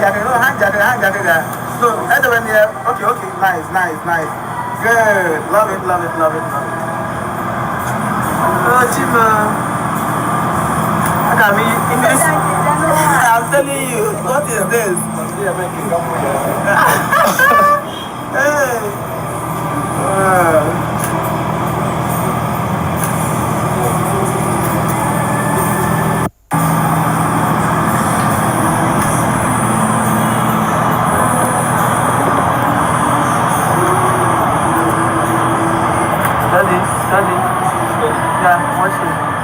jacket, no, hand jacket there. No, head over here. Okay, nice. Good. Love it. Oh, Chima. Look at me in this. I'm telling you, what is this? Hey. Study. Yeah, watch it.